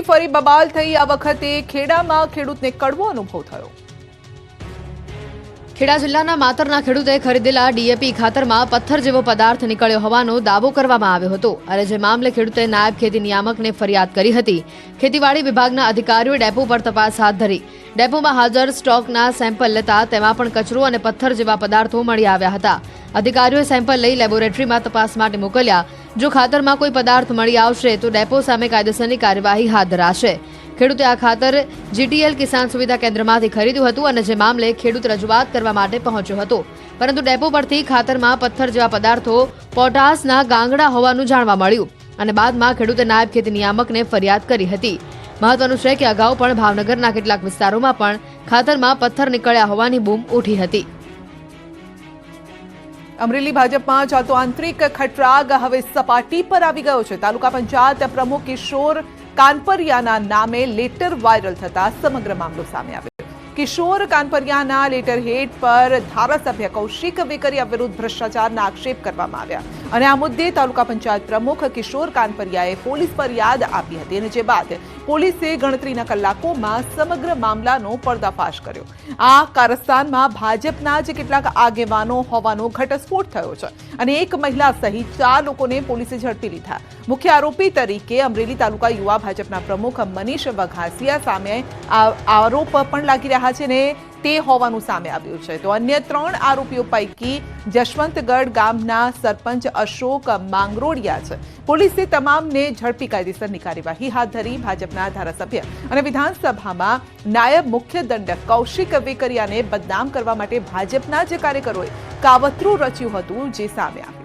ફરી બબાલ થઈ। આ વખતે ખેડામાં ખેડૂતને કડવો અનુભવ થયો। ખેડા જિલ્લાના માતરના ખેડૂતે ખરીદેલા ડીએપી ખાતરમાં પથ્થર જેવો પદાર્થ નીકળ્યો હોવાનો દાવો કરવામાં આવ્યો હતો અને જે મામલે ખેડૂતે નાયબ ખેતી નિયામકને ફરિયાદ કરી હતી। ખેતીવાડી વિભાગના અધિકારીઓએ ડેપો પર તપાસ હાથ ધરી। ડેપોમાં હાજર સ્ટોકના સેમ્પલ લેતા તેમાં પણ કચરો અને પથ્થર જેવા પદાર્થો મળી આવ્યા હતા। અધિકારીઓએ સેમ્પલ લઈ લેબોરેટરીમાં તપાસ માટે મોકલ્યા। જો ખાતરમાં કોઈ પદાર્થ મળી આવશે તો ડેપો સામે કાયદેસરની કાર્યવાહી હાથ ધરાશે। ખેડૂતે આ ખાતર જીટીએલ કિસાન સુવિધા કેન્દ્રમાંથી ખરીદ્યું હતું અને જે મામલે ખેડૂત રજૂઆત કરવા માટે પહોંચ્યો હતો, પરંતુ ડેપો પરથી ખાતરમાં પથ્થર જેવા પદાર્થો પોટાશના ગાંગડા હોવાનું જાણવા મળ્યું અને બાદમાં ખેડૂતે નાયબ ખેતી નિયામકને ફરિયાદ કરી હતી। મહત્વનું છે કે અગાઉ પણ ભાવનગરના કેટલાક વિસ્તારોમાં પણ ખાતરમાં પથ્થર નીકળ્યા હોવાની બૂમ ઉઠી હતી। અમરેલી ભાજપમાં ચાલતો આંતરિક ખટરાગ હવે સપાટી પર આવી ગયો છે। તાલુકા પંચાયત પ્રમુખ કિશોર કાનપરિયાના નામે લેટર વાયરલ થતા સમગ્ર મામલો સામે આવ્યો। કિશોર કાનપરિયાના લેટર હેડ પર ધારાસભ્ય કૌશિક વેકરિયા વિરુદ્ધ ભ્રષ્ટાચારના આક્ષેપ કરવામાં આવ્યા અને આ મુદ્દે તાલુકા પંચાયત પ્રમુખ કિશોર કાનપરિયાએ પોલીસ ફરિયાદ આપી હતી અને જે બાદ પોલીસે ગણતરીના કલાકોમાં સમગ્ર મામલાનો પર્દાફાશ કર્યો। આ કારસ્તાનમાં ભાજપના જ કેટલાક આગેવાનો હોવાનો ઘટસ્ફોટ થયો છે અને એક મહિલા સહિત 4 લોકોને પોલીસે ઝડપી લીધા। મુખ્ય આરોપી તરીકે અમરેલી તાલુકા યુવા ભાજપના પ્રમુખ મનીષ વઘાસિયા સામે આરોપ પણ લાગી રહ્યા છે ને તે હોવાનું સામે આવ્યું છે। તો અન્ય 3 આરોપીઓ પૈકી જશવંતગઢ ગામના સરપંચ અશોક માંગરોડિયા છે। પોલીસે તમામને ઝડપી કાયદેસરની કાર્યવાહી હાથ ધરી। ભાજપના ધારાસભ્ય અને વિધાનસભામાં નાયબ મુખ્ય દંડક કૌશિક વેકરિયાને બદનામ કરવા માટે ભાજપના જ કાર્યકરોએ કાવતરું રચ્યું હતું જે સામે આવ્યું।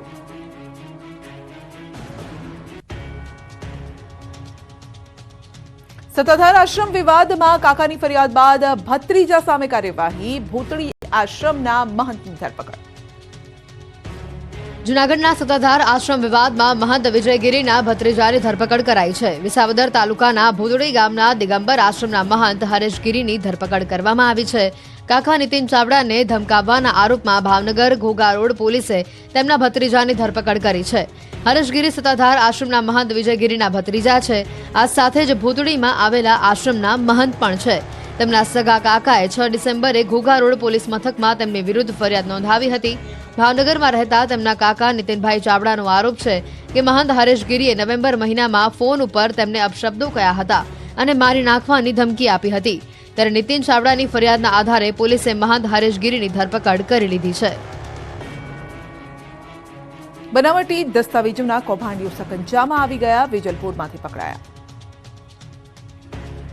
સત્તાધાર આશ્રમ વિવાદમાં કાકાની ફરિયાદ બાદ ભત્રીજા સામે કાર્યવાહી। ભૂતળી આશ્રમના મહંતની ધરપકડ। જૂનાગઢના સત્તાધાર આશ્રમ વિવાદમાં મહંત વિજયગીરીના ભત્રીજાની ધરપકડ કરાઈ છે। વિસાવદર તાલુકાના ભૂતળી ગામના દિગંબર આશ્રમના મહંત હરેશગીરીની ધરપકડ કરવામાં આવી છે। કાકા નીતિન ચાવડાને ધમકાવવાના આરોપમાં ભાવનગર ઘોઘા રોડ પોલીસે તેમના ભત્રીજાની ધરપકડ કરી છે। હરેશગીરી સત્તાધાર આશ્રમના મહંત વિજયગીરીના ભત્રીજા છે। આ સાથે જ ભૂતળીમાં આવેલા આશ્રમના મહંત પણ છે। તેમના સગા કાકાએ 6 ડિસેમ્બરે ઘોઘા રોડ પોલીસ મથકમાં તેમની વિરુદ્ધ ફરિયાદ નોંધાવી હતી। ભાવનગરમાં રહેતા તેમના કાકા નીતિનભાઈ ચાવડાનો આરોપ છે કે મહંત હરેશગીરીએ નવેમ્બર મહિનામાં ફોન ઉપર તેમને અપશબ્દો કહ્યા હતા અને મારી નાખવાની ધમકી આપી હતી। ત્યારે નીતિન ચાવડાની ફરિયાદના આધારે પોલીસે મહંત હરેશગીરીની ધરપકડ કરી લીધી છે। બનાવટી દસ્તાવેજોના કૌભાંડીઓ સકંજામાં આવી ગયા। વેજલપુરમાંથી પકડાયા।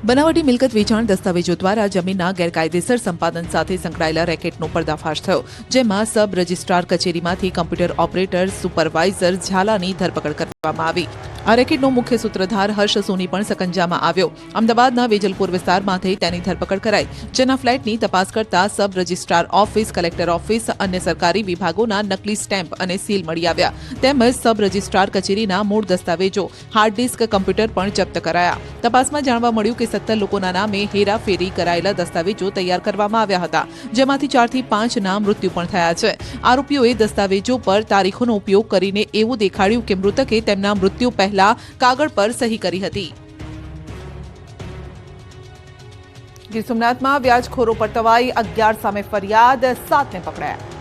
બનાવટી મિલકત વેચાણ દસ્તાવેજો દ્વારા જમીનના ગેરકાયદેસર સંપાદન સાથે સંકળાયેલા રેકેટનો પર્દાફાશ થયો, જેમાં સબ રજિસ્ટ્રાર કચેરીમાંથી કમ્પ્યુટર ઓપરેટર સુપરવાઇઝર ઝાલાની ધરપકડ કરવામાં આવી। આ રેકેટનો મુખ્ય સૂત્રધાર હર્ષ સોની પણ સકંજામાં આવ્યો। અમદાવાદના વેજલપુર વિસ્તારમાંથી તેની ધરપકડ કરાઈ, જેના ફ્લેટની તપાસ કરતા sub registrar office, collector office, અન્ય સરકારી વિભાગોના નકલી સ્ટેમ્પ અને સીલ મળી આવ્યા, તેમજ સબ રજિસ્ટ્રાર કચેરીના મૂળ દસ્તાવેજો, હાર્ડ ડિસ્ક, કમ્પ્યુટર પણ જપ્ત કરાયા। તપાસમાં જાણવા મળ્યું કે 17 લોકોના નામે હેરાફેરી કરાયેલા દસ્તાવેજો તૈયાર કરવામાં આવ્યા હતા, જેમાંથી 4 થી 5 ના મૃત્યુ પણ થયા છે। આરોપીઓએ દસ્તાવેજો પર તારીખોનો ઉપયોગ કરીને એવું દેખાડ્યું કે મૃતકે તેમના મૃત્યુ પહેલા કાગળ પર સહી કરી હતી। ગીર સોમનાથમાં વ્યાજખોરો પર તવાઈ, 11 સામે ફરિયાદ, 7 ને પકડાયા।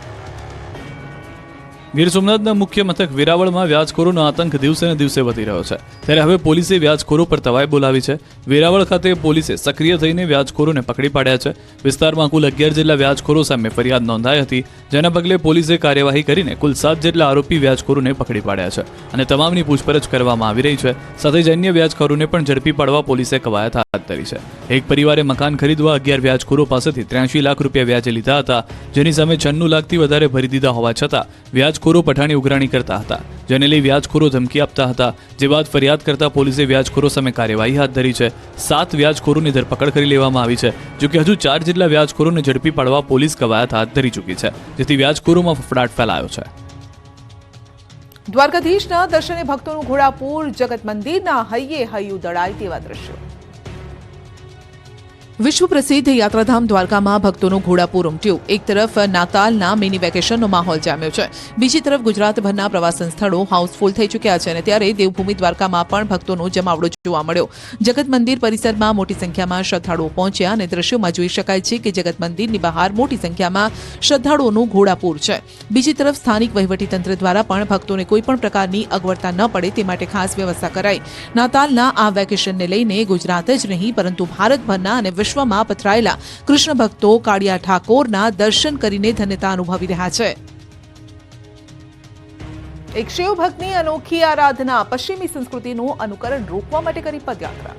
ગીર સોમનાથના મુખ્ય મથક વેરાવળમાં વ્યાજખોરોનો આતંક દિવસે ને દિવસે વધી રહ્યો છે, ત્યારે હવે પોલીસે વ્યાજખોરો પર તવાઈ બોલાવી છે। વેરાવળ ખાતે પોલીસે સક્રિય થઈને વ્યાજખોરોને પકડી પાડ્યા છે। વિસ્તારમાં કુલ 11 જેટલા વ્યાજખોરો સામે ફરિયાદ નોંધાઈ હતી, જેના પગલે પોલીસે કાર્યવાહી કરીને કુલ 7 જેટલા આરોપી વ્યાજખોરોને પકડી પાડ્યા છે અને તમામની પૂછપરછ કરવામાં આવી રહી છે। સાથે જ અન્ય વ્યાજખોરોને પણ ઝડપી પાડવા પોલીસે કવાયત હાથ ધરી છે। એક પરિવારે મકાન ખરીદવા 11 વ્યાજખોરો પાસેથી 83 લાખ રૂપિયા વ્યાજે લીધા હતા, જેની સામે 96 લાખથી વધારે ભરી દીધા હોવા છતાં વ્યાજખોરો પઠાણી ઉઘરાણી કરતા હતા, જેને લઈ વ્યાજખોરો ધમકી આપતા હતા, જે બાદ ફરિયાદ કરતા પોલીસે વ્યાજખોરો સામે કાર્યવાહી હાથ ધરી છે। 7 વ્યાજખોરોની ધરપકડ કરી લેવામાં આવી છે, જો કે હજુ 4 જેટલા વ્યાજખોરોને ઝડપી પાડવા પોલીસ કવાયત હાથ ધરી ચૂકી છે, જેથી વ્યાજખોરોમાં ફફડાટ ફેલાયો છે। દ્વારકાધીશના દર્શને ભક્તોનું ઘોડાપૂર, જગત મંદિરના હૈયે હૈયું દળાય તેવા દ્રશ્યો। વિશ્વ પ્રસિદ્ધ યાત્રાધામ દ્વારકામાં ભક્તોનું ઘોડાપૂર ઉમટ્યું. એક તરફ નાતાલના મિની વેકેશનનો માહોલ જામ્યો છે, બીજી તરફ ગુજરાતભરના પ્રવાસન સ્થળો હાઉસફુલ થઈ ચૂક્યા છે અને ત્યારે દેવભૂમિ દ્વારકામાં પણ ભક્તોનો જમાવડો જોવા મળ્યો. જગત મંદિર પરિસરમાં મોટી સંખ્યામાં શ્રદ્ધાળુઓ પહોંચ્યા અને દ્રશ્યોમાં જોઈ શકાય છે કે જગત મંદિરની બહાર મોટી સંખ્યામાં શ્રદ્ધાળુઓનું ઘોડાપૂર છે. બીજી તરફ સ્થાનિક વહીવટીતંત્ર દ્વારા પણ ભક્તોને કોઈપણ પ્રકારની અગવડતા ન પડે તે માટે ખાસ વ્યવસ્થા કરાઈ. નાતાલના આ વેકેશનને લઈને ગુજરાત જ નહીં પરંતુ ભારતભરના અને વિશ્વમાં પથરાયેલા કૃષ્ણ ભક્તો કાળિયા ઠાકોરના દર્શન કરીને ધન્યતા અનુભવી રહ્યા છે. એક શિવ ભક્તની અનોખી આરાધના, પશ્ચિમી સંસ્કૃતિનું અનુકરણ રોકવા માટે કરી પદયાત્રા.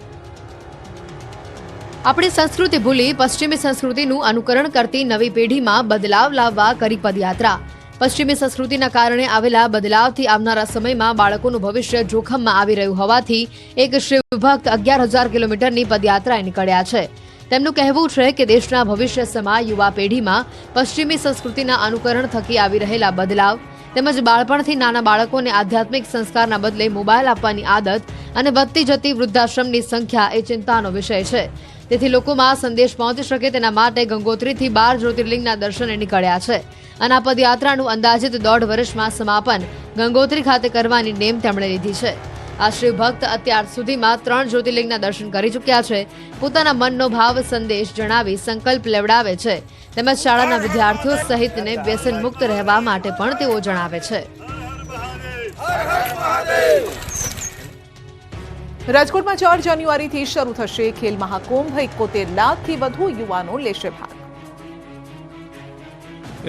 આપણી સંસ્કૃતિ ભૂલી પશ્ચિમી સંસ્કૃતિનું અનુકરણ કરતી નવી પેઢીમાં બદલાવ લાવવા કરી પદયાત્રા. પશ્ચિમી સંસ્કૃતિના કારણે આવેલા બદલાવથી આવનારા સમયમાં બાળકોનું ભવિષ્ય જોખમમાં આવી રહ્યું હોવાથી એક શિવભક્ત 11,000 કિલોમીટરની પદયાત્રાએ નીકળ્યા છે. તેમનું કહેવું છે કે દેશના ભવિષ્ય સમા યુવા પેઢીમાં પશ્ચિમી સંસ્કૃતિના અનુકરણ થકી આવી રહેલા બદલાવ તેમજ બાળપણથી નાના બાળકોને આધ્યાત્મિક સંસ્કારના બદલે મોબાઈલ આપવાની આદત અને વધતી જતી વૃદ્ધાશ્રમની સંખ્યા એ ચિંતાનો વિષય છે. તેથી લોકોમાં સંદેશ પહોંચી શકે તેના માટે ગંગોત્રીથી 12 જ્યોતિર્લિંગના દર્શને નીકળ્યા છે અને આ પદયાત્રાનું અંદાજિત 1.5 વર્ષમાં સમાપન ગંગોત્રી ખાતે કરવાની નેમ તેમણે લીધી છે. આ શિવભક્ત અત્યાર સુધીમાં 3 જ્યોતિર્લિંગના દર્શન કરી ચૂક્યા છે. પોતાના મનનો ભાવ સંદેશ જણાવી સંકલ્પ લેવડાવે છે તેમજ શાળાના વિદ્યાર્થીઓ સહિતને વ્યસન મુક્ત રહેવા માટે પણ તેઓ જણાવે છે. રાજકોટમાં 4 જાન્યુઆરીથી શરૂ થશે ખેલ મહાકુંભ. 71 લાખથી વધુ યુવાનો લેશે ભાગ.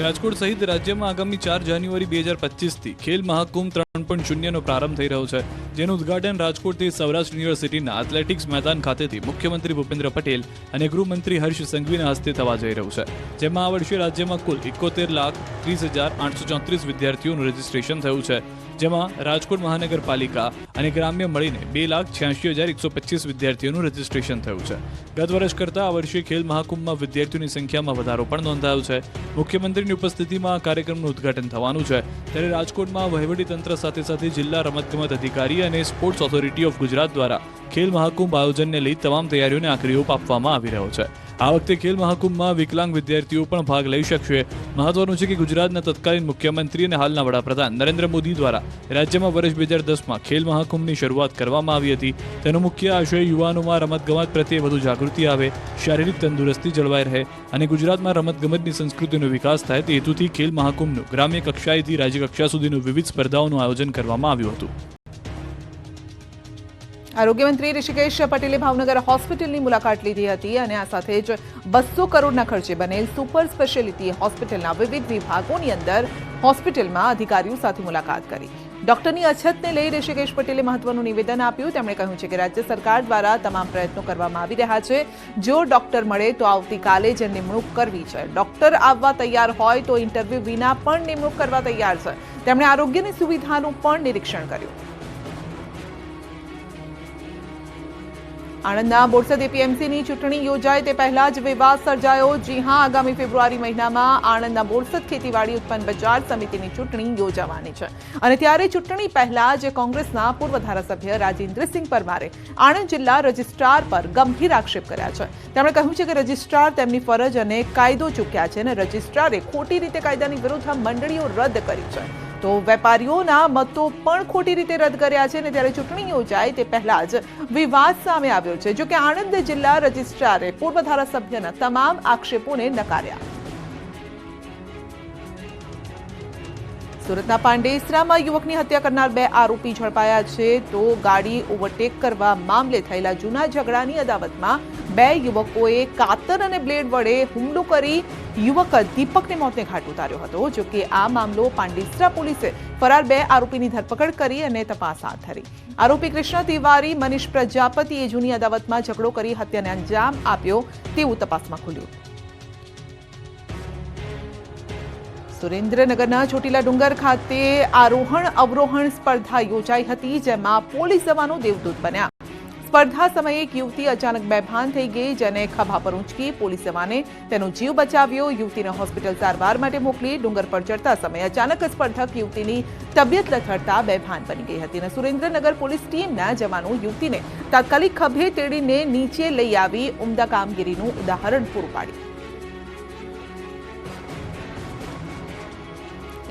રાજકોટ સહિત રાજ્યમાં આગામી 4 જાન્યુઆરી 2025થી ખેલ મહાકુંભ 3.0નો પ્રારંભ થઈ રહ્યો છે, જેનું ઉદઘાટન રાજકોટથી સૌરાષ્ટ્ર યુનિવર્સિટીના એથ્લેટિક્સ મેદાન ખાતેથી મુખ્યમંત્રી ભૂપેન્દ્ર પટેલ અને ગૃહમંત્રી હર્ષ સંઘવીના હસ્તે થવા જઈ રહ્યું છે. જેમાં આ વર્ષે રાજ્યમાં કુલ 71,30,834 વિદ્યાર્થીઓનું રજીસ્ટ્રેશન થયું છે, જેમાં રાજકોટ મહાનગરપાલિકા અને ગ્રામ્ય મળીને 2,86,125 વિદ્યાર્થીઓનું રજીસ્ટ્રેશન થયું છે. ગત વર્ષ કરતાં આ વર્ષે ખેલ મહાકુંભમાં વિદ્યાર્થીઓની સંખ્યામાં વધારો પણ નોંધાયો છે. મુખ્યમંત્રીની ઉપસ્થિતિમાં આ કાર્યક્રમનું ઉદઘાટન થવાનું છે, ત્યારે રાજકોટમાં વહીવટીતંત્ર સાથે સાથે જિલ્લા રમતગમત અધિકારી અને સ્પોર્ટ્સ ઓથોરિટી ઓફ ગુજરાત દ્વારા ખેલ મહાકુંભ આયોજનને લઈ તમામ તૈયારીઓને આખરી ઓપ આપવામાં આવી રહ્યો છે. આ વખતે ખેલ મહાકુંભમાં વિકલાંગ વિદ્યાર્થીઓ પણ ભાગ લઈ શકશે. મહત્વનું છે કે ગુજરાતના તત્કાલીન મુખ્યમંત્રી અને હાલના વડાપ્રધાન નરેન્દ્ર મોદી દ્વારા રાજ્યમાં વર્ષ 2010માં ખેલ મહાકુંભની શરૂઆત કરવામાં આવી હતી. તેનો મુખ્ય આશય યુવાનોમાં રમતગમત પ્રત્યે વધુ જાગૃતિ આવે, શારીરિક તંદુરસ્તી જળવાઈ રહે અને ગુજરાતમાં રમતગમતની સંસ્કૃતિનો વિકાસ થાય તે હેતુથી ખેલ મહાકુંભનું ગ્રામ્ય કક્ષાએથી રાજ્ય કક્ષા સુધીનું વિવિધ સ્પર્ધાઓનું આયોજન કરવામાં આવ્યું હતું. આરોગ્ય મંત્રી ઋષિકેશ પટેલે ભાવનગર હોસ્પિટલની મુલાકાત લીધી હતી અને આ સાથે જ 200 કરોડના ખર્ચે બનેલ સુપર સ્પેશિયાલિટી હોસ્પિટલના વિવિધ વિભાગોની અંદર હોસ્પિટલમાં અધિકારીઓ સાથે મુલાકાત કરી. ડોક્ટરની અછતને લઈ ઋષિકેશ પટેલે મહત્વનું નિવેદન આપ્યું. તેમણે કહ્યું છે કે રાજ્ય સરકાર દ્વારા તમામ પ્રયત્નો કરવામાં આવી રહ્યા છે. જો ડોક્ટર મળે તો આવતીકાલે જ નિમણૂક કરવી છે. ડોક્ટર આવવા તૈયાર હોય તો ઇન્ટરવ્યૂ વિના પણ નિમણૂક કરવા તૈયાર છે. તેમણે આરોગ્યની સુવિધાનું પણ નિરીક્ષણ કર્યું. આણંદના બોરસદ એપીએમસીની ચૂંટણી યોજાય તે પહેલા જ વિવાદ સર્જાયો. જી હા, આગામી ફેબ્રુઆરી મહિનામાં આણંદના બોરસદ ખેતીવાડી ઉત્પન્ન બજાર સમિતિની ચૂંટણી યોજાવાની છે અને ત્યારે ચૂંટણી પહેલા જ કોંગ્રેસના પૂર્વ ધારાસભ્ય રાજેન્દ્રસિંહ પરમારે આણંદ જિલ્લા રજિસ્ટ્રાર પર ગંભીર આક્ષેપ કર્યા છે. તેમણે કહ્યું છે કે રજિસ્ટ્રાર તેમની ફરજ અને કાયદો ચૂક્યા છે અને રજિસ્ટ્રારે ખોટી રીતે કાયદાની વિરુદ્ધ મંડળીઓ રદ કરી છે, તો વેપારીઓના મતો પણ ખોટી રીતે રદ કર્યા છે અને ત્યારે ચૂંટણી યોજાય તે પહેલા જ વિવાદ સામે આવ્યો છે. જો કે આણંદ જિલ્લા રજિસ્ટ્રારે પૂર્વ ધારાસભ્યના તમામ આક્ષેપોને નકાર્યા. સુરતના પાંડેસરામાં યુવકની હત્યા કરનાર 2 આરોપી ઝડપાયા છે. તો ગાડી ઓવરટેક કરવા મામલે થયેલા જૂના ઝઘડાની અદાવતમાં 2 યુવકોએ કાતર અને બ્લેડ વડે હુમલો કરી યુવક દીપકને મોતને ઘાટ ઉતાર્યો હતો. જો કે આ મામલો પાંડેસરા પોલીસે ફરાર 2 આરોપીની ધરપકડ કરી અને તપાસ હાથ ધરી. આરોપી કૃષ્ણ તિવારી, મનીષ પ્રજાપતિએ જૂની અદાવતમાં ઝઘડો કરી હત્યાને અંજામ આપ્યો તેવું તપાસમાં ખુલ્યું. સુરેન્દ્રનગરના ચોટીલા ડુંગર ખાતે આરોહણ અવરોહણ સ્પર્ધા યોજાઈ હતી, જેમાં પોલીસ જવાનો દેવદૂત બન્યા. સ્પર્ધા સમયે એક યુવતી અચાનક બેભાન થઈ ગઈ, જેને ખભા પર ઊંચકી પોલીસ જવાને તેનો જીવ બચાવ્યો. યુવતીને હોસ્પિટલ સારવાર માટે મોકલી. ડુંગર પર ચડતા સમયે અચાનક સ્પર્ધક યુવતીની તબિયત લથડતા બેભાન બની ગઈ હતી અને સુરેન્દ્રનગર પોલીસ ટીમના જવાનો યુવતીને તાત્કાલિક ખભે તેડીને નીચે લઈ આવી ઉમદા કામગીરીનું ઉદાહરણ પૂરું પાડ્યું.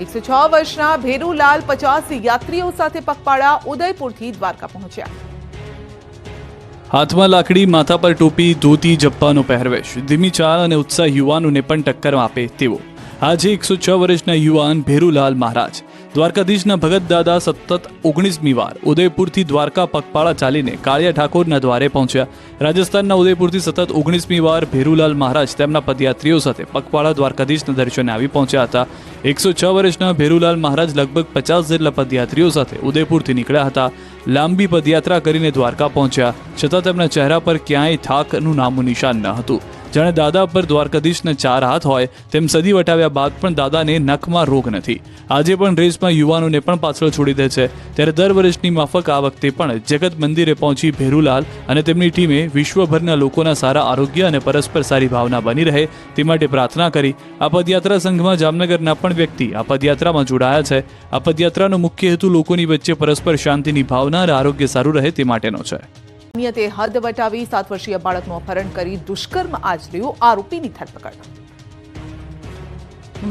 106 વર્ષના ભેરુલાલ 50 યાત્રીઓ સાથે પગપાળા ઉદયપુરથી દ્વારકા પહોંચ્યા. હાથમાં લાકડી, માથા પર ટોપી, ધોતી, જબ્બાનો પહેરવેશ, ધીમી ચાલ અને ઉત્સાહ યુવાનોને પણ ટક્કર આપે તેવો આજે 106 વર્ષના યુવાન ભેરુલાલ મહારાજ દ્વારકાધીશના ભગત દાદા સતત 19મી વાર ઉદયપુરથી દ્વારકા પગપાળા ચાલીને કાળિયા ઠાકોરના દ્વારે પહોંચ્યા. રાજસ્થાનના ઉદયપુરથી સતત 19મી વાર ભેરુલાલ મહારાજ તેમના પદયાત્રીઓ સાથે પગપાળા દ્વારકાધીશના દર્શને આવી પહોંચ્યા હતા. 106 વર્ષના ભેરુલાલ મહારાજ લગભગ 50 જેટલા પદયાત્રીઓ સાથે ઉદયપુરથી નીકળ્યા હતા. લાંબી પદયાત્રા કરીને દ્વારકા પહોંચ્યા, છતાં તેમના ચહેરા પર ક્યાંય થાકનું નામું નિશાન ન હતું. જાણે દાદા પર દ્વારકાધીશના 4 હાથ હોય તેમ સદી વટાવ્યા બાદ પણ દાદાને નખમાં રોગ નથી. આજે પણ રેસમાં યુવાનોને પણ પાછળ છોડી દે છે. ત્યારે દર વર્ષની માફક આ વખતે પણ જગત મંદિરે પહોંચી ભેરુલાલ અને તેમની ટીમે વિશ્વભરના લોકોના સારા આરોગ્ય અને પરસ્પર સારી ભાવના બની રહે તે માટે પ્રાર્થના કરી. આ પદયાત્રા સંઘમાં જામનગરના પણ વ્યક્તિ આ પદયાત્રામાં જોડાયા છે. આ પદયાત્રાનો મુખ્ય હેતુ લોકોની વચ્ચે પરસ્પર શાંતિની ભાવના અને આરોગ્ય સારું રહે તે માટેનો છે. નિયતે હદ વટાવી 7 વર્ષીય બાળકનું અપહરણ કરી દુષ્કર્મ આચર્યું, આરોપીની ધરપકડ.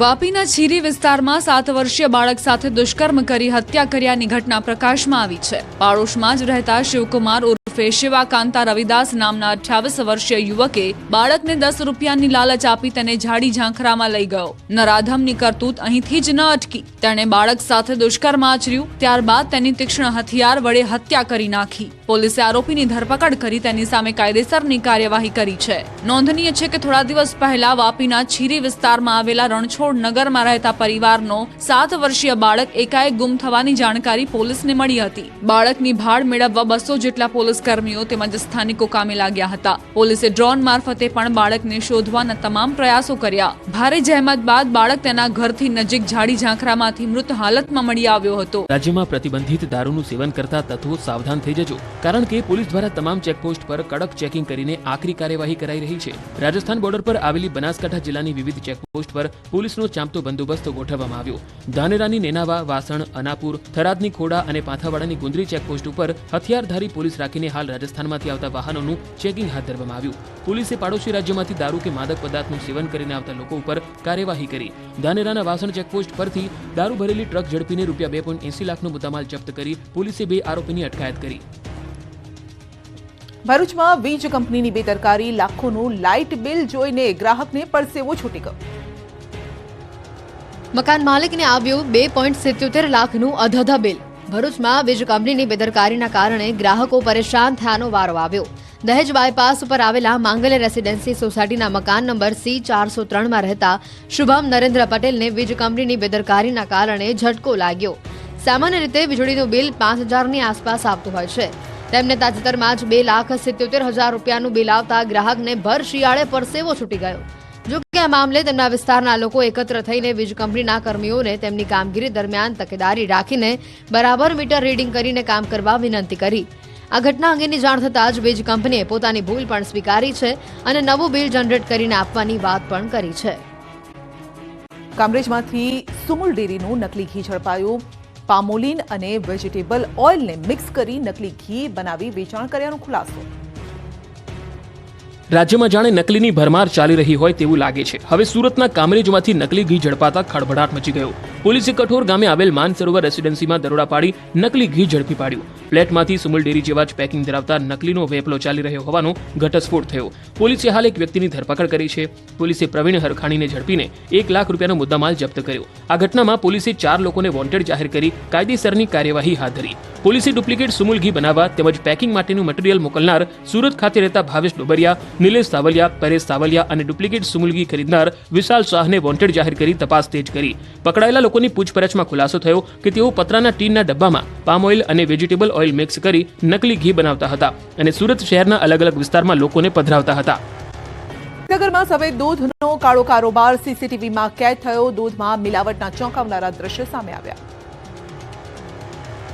વાપીના છીરી વિસ્તારમાં 7 વર્ષીય બાળક સાથે દુષ્કર્મ કરી હત્યા કર્યાની ઘટના પ્રકાશમાં આવી છે. પાડોશમાં જ રહેતા શિવકુમાર ઉર્ફે શિવા કાંતા રવિદાસ નામના 28 વર્ષીય યુવકે બાળકને 10 રૂપિયાની લાલચ આપી તેને ઝાડી ઝાંખરામાં લઈ ગયો. નરાધમની કરતૂત અહીંથી જ ન અટકી. તેણે બાળક સાથે દુષ્કર્મ આચર્યું, ત્યારબાદ તેની તીક્ષ્ણ હથિયાર વડે હત્યા કરી નાખી. પોલીસે આરોપીની ધરપકડ કરી તેની સામે કાયદેસરની કાર્યવાહી કરી છે. નોંધનીય છે કે થોડા દિવસ પહેલા વાપીના છીરી વિસ્તારમાં આવેલા રણછોડ નગરમાં રહેતા પરિવારનો 7 વર્ષીય બાળક એકાએક ગુમ થવાની જાણકારી પોલીસને મળી હતી. બાળકની ભાળ મેળવવા 200 જેટલા પોલીસ કર્મીઓ તેમજ સ્થાનિકો કામે લાગ્યા હતા. પોલીસે ડ્રોન મારફતે પણ બાળકને શોધવાના તમામ પ્રયાસો કર્યા. ભારે જહેમત બાદ બાળક તેના ઘરથી નજીક ઝાડી ઝાંખરામાંથી મૃત હાલતમાં મળી આવ્યો હતો. રાજ્યમાં પ્રતિબંધિત દારૂનું સેવન કરતા તત્વો સાવધાન થઈ જજો, કારણ કે પોલીસ દ્વારા તમામ ચેકપોસ્ટ પર કડક ચેકિંગ કરીને આકરી કાર્યવાહી કરાઈ રહી છે. રાજસ્થાન બોર્ડર પર આવેલી બનાસકાંઠા જિલ્લાની વિવિધ ચેકપોસ્ટ પર પોલીસનો ચાંપતો બંદોબસ્ત ગોઠવવામાં આવ્યો. ધાનેરાની નેનાવા, વાસણ, અનાપુર, થરાદની ખોડા અને પાંથાવાડાની ગુંદરી ચેકપોસ્ટ ઉપર હથિયારધારી પોલીસ રાખીને હાલ રાજસ્થાનમાંથી આવતા વાહનોનું ચેકિંગ હાથ ધરવામાં આવ્યું. પોલીસે પાડોશી રાજ્યમાંથી દારૂ કે માદક પદાર્થનું સેવન કરીને આવતા લોકો ઉપર કાર્યવાહી કરી. ધાનેરાના વાસણ ચેકપોસ્ટ પરથી દારૂ ભરેલી ટ્રક ઝડપીને ₹2.80 લાખનો મુદ્દામાલ જપ્ત કરી પોલીસે 2 આરોપીની અટકાયત કરી. ભરૂચમાં વીજ કંપનીની બેદરકારી, લાખોનું લાઇટ બિલ જોઈને ગ્રાહકને પરસેવો છૂટી ગયો. મકાન માલિકને આવ્યું 2.77 લાખનું અધધ બિલ. ભરૂચમાં વીજ કંપનીની બેદરકારીના કારણે ગ્રાહકો પરેશાન થયાનો વારો આવ્યો. દહેજ બાયપાસ ઉપર આવેલા માંગલ્ય રેસિડેન્સી સોસાયટીના મકાન નંબર C403માં રહેતા શુભમ નરેન્દ્ર પટેલને વીજ કંપનીની બેદરકારીના કારણે ઝટકો લાગ્યો. સામાન્ય રીતે વીજળીનું બિલ 5,000ની આસપાસ આવતું હોય છે. તેમને તાજેતરમાં જ ₹2,77,000 બિલ આવતા ગ્રાહકને ભર શિયાળે પરસેવો છૂટી ગયો. જો કે આ મામલે તેમના વિસ્તારના લોકો એકત્ર થઈને વીજ કંપનીના કર્મીઓને તેમની કામગીરી દરમિયાન તકેદારી રાખીને બરાબર મીટર રીડિંગ કરીને કામ કરવા વિનંતી કરી. આ ઘટના અંગેની જાણ થતાં જ વીજ કંપનીએ પોતાની ભૂલ પણ સ્વીકારી છે અને નવું બિલ જનરેટ કરીને આપવાની વાત પણ કરી છે. કામરેજમાંથી સુમુલ ડેરીનું નકલી ઘી ઝડપાયું. પામોલીન અને વેજીટેબલ ઓઇલને મિક્સ કરી નકલી ઘી બનાવી વેચાણ કર્યાનો ખુલાસો. રાજ્યમાં જાણે નકલીની ભરમાર ચાલી રહી હોય તેવું લાગે છે. હવે સુરતના કામરેજમાંથી નકલી ઘી ઝડપાતા ખળભળાટ મચી ગયો. પોલીસે કઠોર ગામે આવેલ માનસરોવર રેસિડેન્સીમાં દરોડા પાડી નકલી ઘી ઝડપી પાડ્યું. ફ્લેટમાંથી સુમુલ ડેરી જેવા જ પેકિંગ ધરાવતા નકલીનો વેપલો ચાલી રહ્યો હોવાનો ઘટસ્ફોટ થયો. પોલીસે હાલ એક વ્યક્તિની ધરપકડ કરી છે. પોલીસે પ્રવીણ હરખાણીને ઝડપીને ₹1 લાખ મુદ્દામાલ જપ્ત કર્યો. આ ઘટનામાં પોલીસે 4 લોકોને વોન્ટેડ જાહેર કરી કાયદેસરની કાર્યવાહી હાથ ધરી. પોલીસે ડુપ્લિકેટ સુમુલ ઘી બનાવવા તેમજ પેકિંગ માટેનું મટીરીયલ મોકલનાર સુરત ખાતે રહેતા ભાવેશ ડોબરિયા, નિલેશ સાવલિયા, પરેશ સાવલિયા અને ડુપ્લિકેટ સુમુલ ઘી ખરીદનાર વિશાલ શાહને વોન્ટેડ જાહેર કરી તપાસ તેજ કરી. પકડાયેલા લોકોની પૂછપરછમાં ખુલાસો થયો કે તેઓ પતરાના ટીનના ડબ્બામાં પામ ઓઇલ અને વેજીટેબલ ઓઇલ મિક્સ કરી નકલી ઘી બનાવતા હતા અને સુરત શહેરના અલગ અલગ વિસ્તારમાં લોકોને પધરાવતા હતા. નગરમાં સફેદ દૂધનો કાળો કારોબાર સીસીટીવીમાં કેદ થયો. દૂધમાં મિલાવટના ચોંકાવનારા દ્રશ્યો સામે આવ્યા.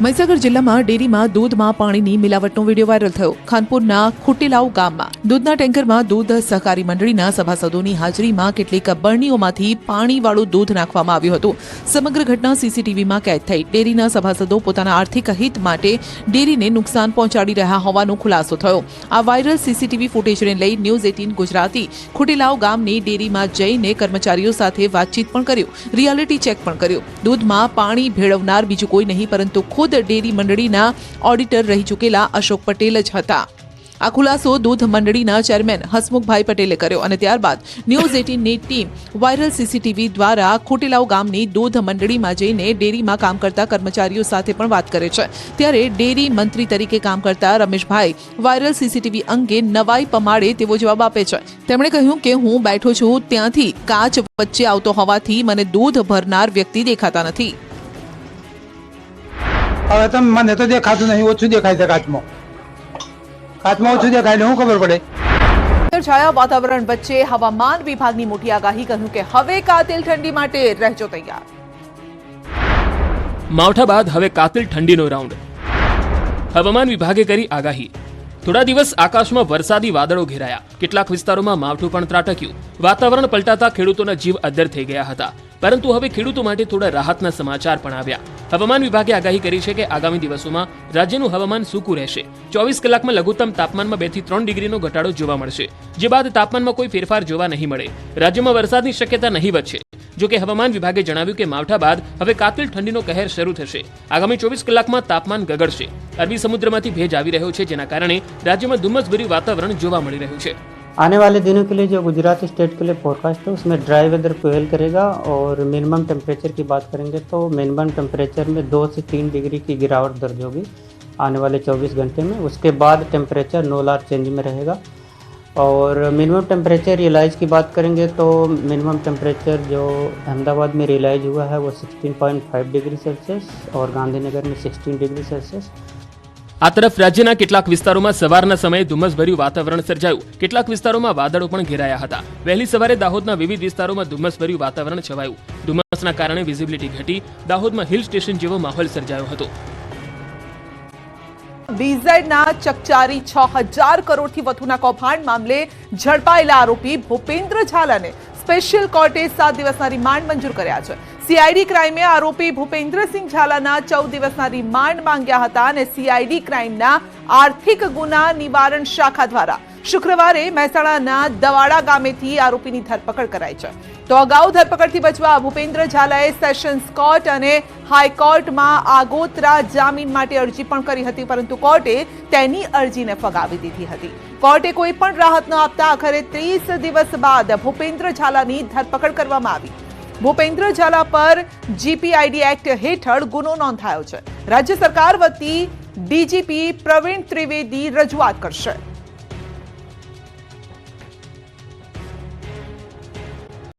મહીસાગર જિલ્લામાં ડેરીમાં દૂધમાં પાણીની મિલાવટનો વિડીયો વાયરલ થયો. ખાનપુરના ખુટીલાવ ગામમાં દૂધના ટેન્કરમાં દૂધ સહકારી મંડળીના સભાસદોની હાજરીમાં કેટલીક બરણીઓમાંથી પાણીવાળું દૂધ નાખવામાં આવ્યું હતું. સમગ્ર ઘટના સીસીટીવીમાં કેદ થઈ. ડેરીના સભાસદો પોતાના આર્થિક હિત માટે ડેરીને નુકસાન પહોંચાડી રહ્યા હોવાનો ખુલાસો થયો. આ વાયરલ સીસીટીવી ફૂટેજને લઈ ન્યૂઝ 18 ગુજરાતી ખુટીલાવ ગામની ડેરીમાં જઈને કર્મચારીઓ સાથે વાતચીત પણ કર્યું, રિયાલિટી ચેક પણ કર્યું. દૂધમાં પાણી ભેળવનાર બીજું કોઈ નહીં પરંતુ ખુદ ડેરી મંડળીના ઓડિટર રહી ચૂકેલા અશોક પટેલ જ હતા. આ ખુલાસો દૂધ મંડળીના ચેરમેન હસમુખભાઈ પટેલે કર્યો અને ત્યારબાદ ન્યૂઝ 18ની ટીમ વાયરલ સીસીટીવી દ્વારા ખોટેલાવ ગામની દૂધ મંડળીમાં જઈને ડેરીમાં કામ કરતા કર્મચારીઓ સાથે પણ વાત કરે છે. ત્યારે ડેરી મંત્રી તરીકે કામ કરતા રમેશભાઈ વાયરલ સીસીટીવી અંગે નવાઈ પમાડે તેવો જવાબ આપે છે. તેમણે કહ્યું કે હું બેઠો છું ત્યાંથી કાચ વચ્ચે આવતો હોવાથી મને દૂધ ભરનાર વ્યક્તિ દેખાતા નથી. હવે તો મને તો દેખાતું નહીં, ઓછું દેખાય છે કાચમાં ઓછું દેખાય એટલે શું ખબર પડે. છાયા વાતાવરણ વચ્ચે હવામાન વિભાગની મોટી આગાહી, કહ્યું કે હવે કાતિલ ઠંડી માટે રહેજો તૈયાર. માવઠા બાદ હવે કાતિલ ઠંડીનો રાઉન્ડ. હવામાન વિભાગે કરી આગાહી. થોડા દિવસ આકાશમાં વરસાદી વાદળો ઘેરાયા. કેટલાક વિસ્તારોમાં માવઠું પણ ત્રાટક્યું. વાતાવરણ પલટાતા ખેડૂતોના જીવ અદ્ધર થઈ ગયા હતા. પરંતુ હવે ખેડૂતો માટે થોડા રાહતના સમાચાર પણ આવ્યા. હવામાન વિભાગે આગાહી કરી છે કે આગામી દિવસોમાં રાજ્યનું હવામાન સૂકું રહેશે. 24 કલાકમાં લઘુત્તમ તાપમાનમાં 2 થી 3 ડિગ્રીનો ઘટાડો જોવા મળશે, જે બાદ તાપમાનમાં કોઈ ફેરફાર જોવા નહીં મળે. રાજ્યમાં વરસાદની શક્યતા નહીવત છે. જોકે હવામાન વિભાગે જણાવ્યું કે માવઠા બાદ હવે કાતિલ ઠંડીનો કહેર શરૂ થશે. આગામી 24 કલાકમાં તાપમાન ગગડશે. અરબી સમુદ્રમાંથી ભેજ આવી રહ્યો છે, જેના કારણે રાજ્યમાં ધુમ્મસભર્યું વાતાવરણ જોવા મળી રહ્યું છે. आने वाले दिनों के लिए जो गुजरात स्टेट के लिए फोरकास्ट है उसमें ड्राई वेदर प्रिवेल करेगा और मिनिमम टेम्परेचर की बात करेंगे तो मिनिमम टेम्परेचर में 2 से 3 डिग्री की गिरावट दर्ज होगी आने वाले 24 घंटे में. उसके बाद टेम्परेचर नो लार्ज चेंज में रहेगा. और मिनिमम टेम्परेचर रियलाइज की बात करेंगे तो मिनिमम टेम्परेचर जो अहमदाबाद में रियलाइज हुआ है वो 16.5 डिग्री सेल्सियस और गांधीनगर में 16 डिग्री सेल्सियस. આ તરફ રાજ્યના કેટલાક વિસ્તારોમાં સવારના સમયે ધુમ્મસભર્યું વાતાવરણ સર્જાયું. કેટલાક વિસ્તારોમાં વાદળો પણ ઘેરાયા હતા. વહેલી સવારે દાહોદના વિવિધ વિસ્તારોમાં ધુમ્મસભર્યું વાતાવરણ છવાયું. ધુમ્મસના કારણે વિઝિબિલિટી ઘટી દાહોદમાં હિલ સ્ટેશન જેવો માહોલ સર્જાયો હતો. બીઝેડના ચકચારી 6000 કરોડથી વધુના કૌભાંડ મામલે ઝડપાયેલા આરોપી ભૂપેન્દ્ર ઝાલાને સ્પેશિયલ કોર્ટે 7 દિવસના રિમાન્ડ મંજૂર કર્યા છે. સીઆઈડી ક્રાઇમે આરોપી ભૂપેન્દ્રસિંહ ઝાલાના 14 દિવસના રિમાન્ડ માંગ્યા હતા અને સીઆઈડી ક્રાઇમના આર્થિક ગુના નિવારણ શાખા દ્વારા શુક્રવારે મહેસાણાના દવાડા ગામેથી આરોપીની ધરપકડ કરાઈ છે. તો અગાઉ ધરપકડથી બચવા ભૂપેન્દ્ર ઝાલાએ સેશન્સ કોર્ટ અને હાઈકોર્ટમાં આગોતરા જામીન માટે અરજી પણ કરી હતી, પરંતુ કોર્ટે તેની અરજીને ફગાવી દીધી હતી. કોર્ટે કોઈ પણ રાહત ન આપતા આખરે 30 દિવસ બાદ ભૂપેન્દ્ર ઝાલાની ધરપકડ કરવામાં આવી. ભૂપેન્દ્ર ઝાલા પર જીપીઆઈડી એક્ટ હેઠળ ગુનો નોંધાયો છે. રાજ્ય સરકાર વતી ડીજીપી પ્રવીણ ત્રિવેદી રજૂઆત કરશે.